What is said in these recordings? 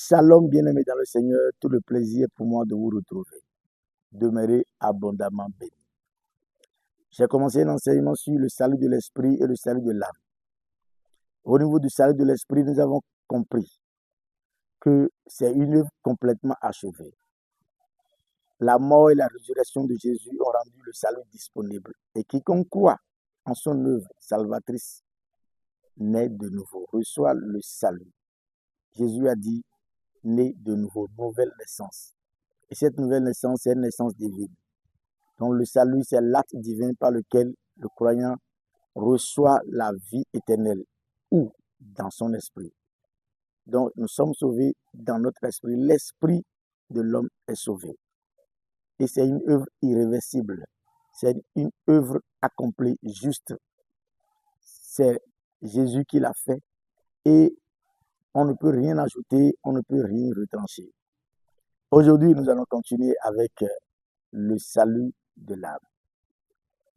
Shalom, bien-aimés dans le Seigneur, tout le plaisir pour moi de vous retrouver. Demeurez abondamment bénis. J'ai commencé un enseignement sur le salut de l'esprit et le salut de l'âme. Au niveau du salut de l'esprit, nous avons compris que c'est une œuvre complètement achevée. La mort et la résurrection de Jésus ont rendu le salut disponible. Et quiconque croit en son œuvre salvatrice naît de nouveau, reçoit le salut. Jésus a dit, né de nouveau, nouvelle naissance. Et cette nouvelle naissance, c'est une naissance divine. Donc le salut, c'est l'acte divin par lequel le croyant reçoit la vie éternelle ou dans son esprit. Donc nous sommes sauvés dans notre esprit. L'esprit de l'homme est sauvé. Et c'est une œuvre irréversible. C'est une œuvre accomplie juste. C'est Jésus qui l'a fait et on ne peut rien ajouter, on ne peut rien retrancher. Aujourd'hui, nous allons continuer avec le salut de l'âme.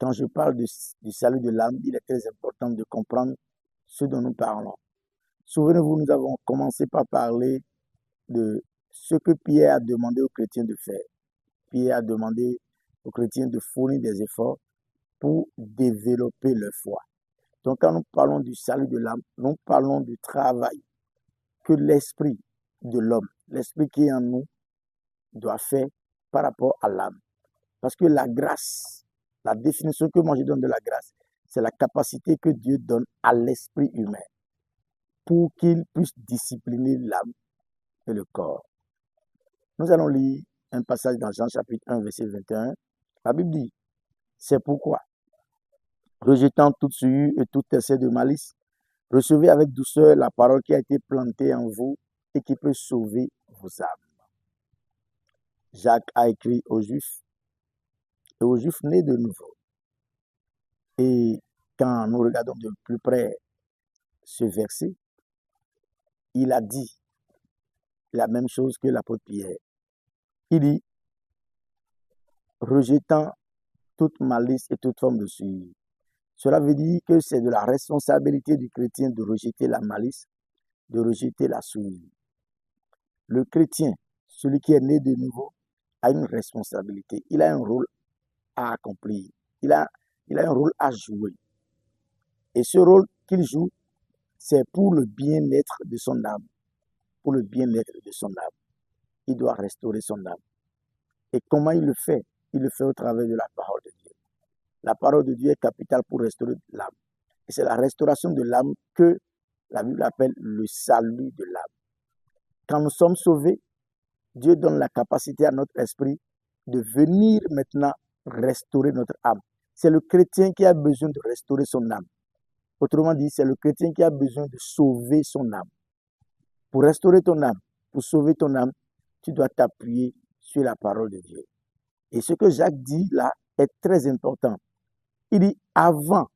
Quand je parle du salut de l'âme, il est très important de comprendre ce dont nous parlons. Souvenez-vous, nous avons commencé par parler de ce que Pierre a demandé aux chrétiens de faire. Pierre a demandé aux chrétiens de fournir des efforts pour développer leur foi. Donc, quand nous parlons du salut de l'âme, nous parlons du travail que l'esprit de l'homme, l'esprit qui est en nous, doit faire par rapport à l'âme. Parce que la grâce, la définition que moi je donne de la grâce, c'est la capacité que Dieu donne à l'esprit humain pour qu'il puisse discipliner l'âme et le corps. Nous allons lire un passage dans Jean chapitre 1, verset 21. La Bible dit, c'est pourquoi, rejetant toute souillure et tout excès de malice, recevez avec douceur la parole qui a été plantée en vous et qui peut sauver vos âmes. Jacques a écrit aux Juifs, et aux Juifs nés de nouveau. Et quand nous regardons de plus près ce verset, il a dit la même chose que l'apôtre Pierre. Il dit, rejetant toute malice et toute forme de souillure. Cela veut dire que c'est de la responsabilité du chrétien de rejeter la malice, de rejeter la souillure. Le chrétien, celui qui est né de nouveau, a une responsabilité. Il a un rôle à accomplir. Il a un rôle à jouer. Et ce rôle qu'il joue, c'est pour le bien-être de son âme. Pour le bien-être de son âme. Il doit restaurer son âme. Et comment il le fait? Il le fait au travers de la parole de Dieu. La parole de Dieu est capitale pour restaurer l'âme. Et c'est la restauration de l'âme que la Bible appelle le salut de l'âme. Quand nous sommes sauvés, Dieu donne la capacité à notre esprit de venir maintenant restaurer notre âme. C'est le chrétien qui a besoin de restaurer son âme. Autrement dit, c'est le chrétien qui a besoin de sauver son âme. Pour restaurer ton âme, pour sauver ton âme, tu dois t'appuyer sur la parole de Dieu. Et ce que Jacques dit là est très important. Il dit, avant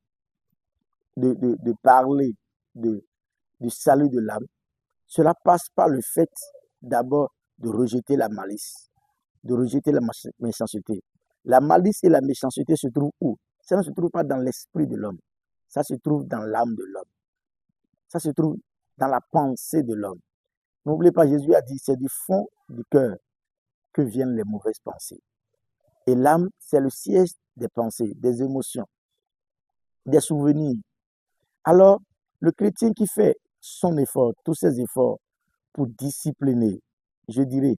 de parler du salut de l'âme, cela passe par le fait d'abord de rejeter la malice, de rejeter la méchanceté. La malice et la méchanceté se trouvent où? Ça ne se trouve pas dans l'esprit de l'homme. Ça se trouve dans l'âme de l'homme. Ça se trouve dans la pensée de l'homme. N'oubliez pas, Jésus a dit, c'est du fond du cœur que viennent les mauvaises pensées. Et l'âme, c'est le siège des pensées, des émotions, des souvenirs. Alors, le chrétien qui fait son effort, tous ses efforts pour discipliner, je dirais,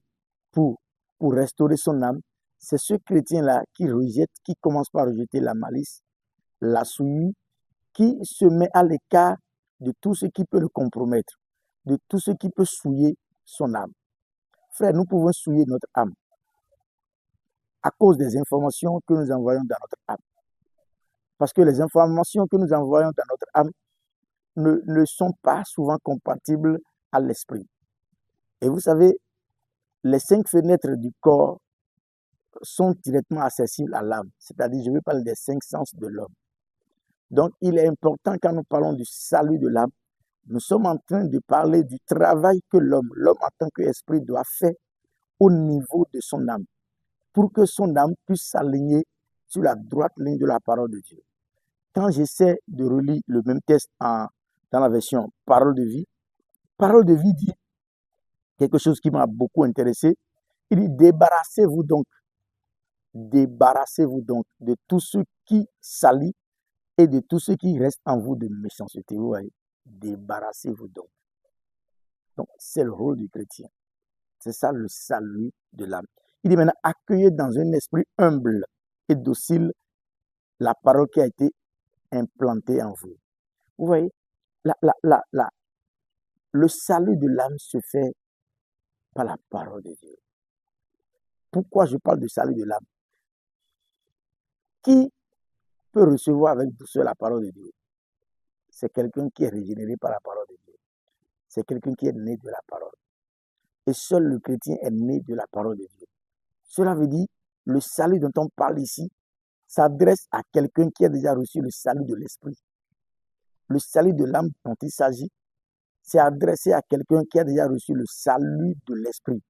pour restaurer son âme, c'est ce chrétien-là qui rejette, qui commence par rejeter la malice, la souillure, qui se met à l'écart de tout ce qui peut le compromettre, de tout ce qui peut souiller son âme. Frère, nous pouvons souiller notre âme à cause des informations que nous envoyons dans notre âme. Parce que les informations que nous envoyons dans notre âme ne sont pas souvent compatibles à l'esprit. Et vous savez, les 5 fenêtres du corps sont directement accessibles à l'âme. C'est-à-dire, je vais parler des 5 sens de l'homme. Donc, il est important quand nous parlons du salut de l'âme, nous sommes en train de parler du travail que l'homme en tant qu'esprit doit faire au niveau de son âme, pour que son âme puisse s'aligner sur la droite ligne de la parole de Dieu. Quand j'essaie de relire le même texte dans la version parole de vie dit quelque chose qui m'a beaucoup intéressé. Il dit, débarrassez-vous donc de tout ce qui salit et de tout ce qui reste en vous de méchanceté. Vous voyez, débarrassez-vous donc. Donc, c'est le rôle du chrétien. C'est ça le salut de l'âme. Il dit maintenant, accueillez dans un esprit humble et docile la parole qui a été implantée en vous. Vous voyez, le salut de l'âme se fait par la parole de Dieu. Pourquoi je parle de salut de l'âme? Qui peut recevoir avec douceur la parole de Dieu? C'est quelqu'un qui est régénéré par la parole de Dieu. C'est quelqu'un qui est né de la parole. Et seul le chrétien est né de la parole de Dieu. Cela veut dire, le salut dont on parle ici s'adresse à quelqu'un qui a déjà reçu le salut de l'esprit. Le salut de l'âme dont il s'agit, c'est adressé à quelqu'un qui a déjà reçu le salut de l'esprit.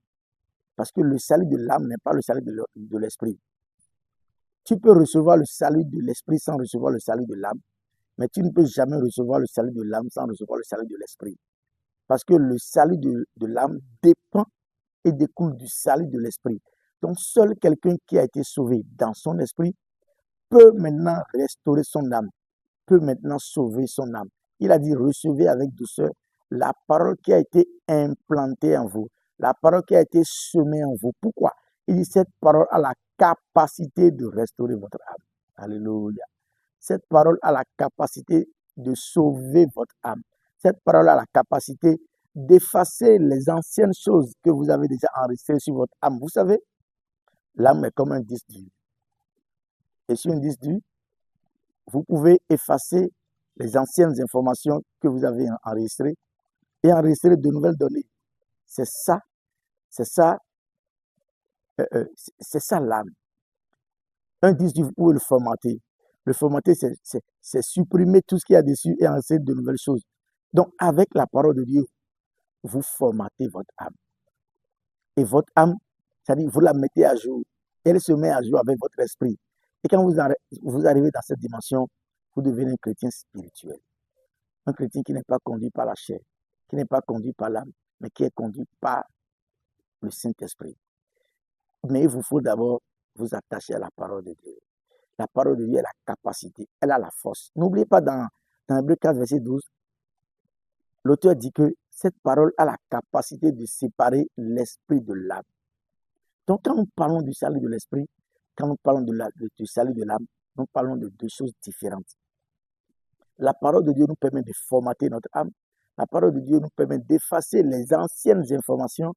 Parce que le salut de l'âme n'est pas le salut de l'esprit. Tu peux recevoir le salut de l'esprit sans recevoir le salut de l'âme, mais tu ne peux jamais recevoir le salut de l'âme sans recevoir le salut de l'esprit. Parce que le salut de l'âme dépend et découle du salut de l'esprit. Donc seul quelqu'un qui a été sauvé dans son esprit peut maintenant restaurer son âme, peut maintenant sauver son âme. Il a dit, recevez avec douceur la parole qui a été implantée en vous, la parole qui a été semée en vous. Pourquoi? Il dit, cette parole a la capacité de restaurer votre âme. Alléluia. Cette parole a la capacité de sauver votre âme. Cette parole a la capacité d'effacer les anciennes choses que vous avez déjà enregistrées sur votre âme. Vous savez, l'âme est comme un disque dur. Et sur un disque dur, vous pouvez effacer les anciennes informations que vous avez enregistrées et enregistrer de nouvelles données. C'est ça l'âme. Un disque dur, vous pouvez le formater. Le formater, c'est supprimer tout ce qu'il y a dessus et enregistrer de nouvelles choses. Donc, avec la parole de Dieu, vous formatez votre âme. Et votre âme, c'est-à-dire vous la mettez à jour. Elle se met à jour avec votre esprit. Et quand vous arrivez dans cette dimension, vous devenez un chrétien spirituel. Un chrétien qui n'est pas conduit par la chair, qui n'est pas conduit par l'âme, mais qui est conduit par le Saint-Esprit. Mais il vous faut d'abord vous attacher à la parole de Dieu. La parole de Dieu a la capacité, elle a la force. N'oubliez pas dans Hébreux 4, verset 12, l'auteur dit que cette parole a la capacité de séparer l'esprit de l'âme. Donc quand nous parlons du salut de l'esprit, quand nous parlons du salut de l'âme, nous parlons de deux choses différentes. La parole de Dieu nous permet de formater notre âme. La parole de Dieu nous permet d'effacer les anciennes informations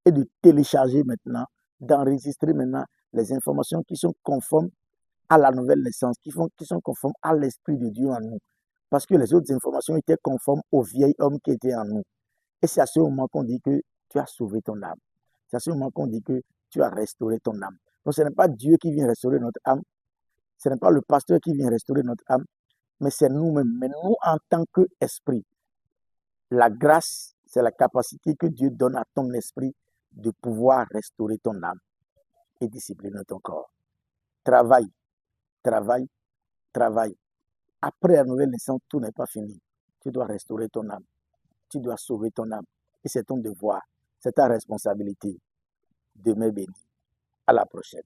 et de télécharger maintenant, d'enregistrer maintenant les informations qui sont conformes à la nouvelle naissance, qui sont conformes à l'Esprit de Dieu en nous. Parce que les autres informations étaient conformes au vieil homme qui était en nous. Et c'est à ce moment qu'on dit que tu as sauvé ton âme. C'est à ce moment qu'on dit que tu as restauré ton âme. Donc ce n'est pas Dieu qui vient restaurer notre âme. Ce n'est pas le pasteur qui vient restaurer notre âme. Mais c'est nous-mêmes. Mais nous, en tant qu'esprit, la grâce, c'est la capacité que Dieu donne à ton esprit de pouvoir restaurer ton âme et discipliner ton corps. Travaille, travaille, travaille. Après la nouvelle naissance, tout n'est pas fini. Tu dois restaurer ton âme. Tu dois sauver ton âme. Et c'est ton devoir. C'est ta responsabilité. Demain béni. À la prochaine.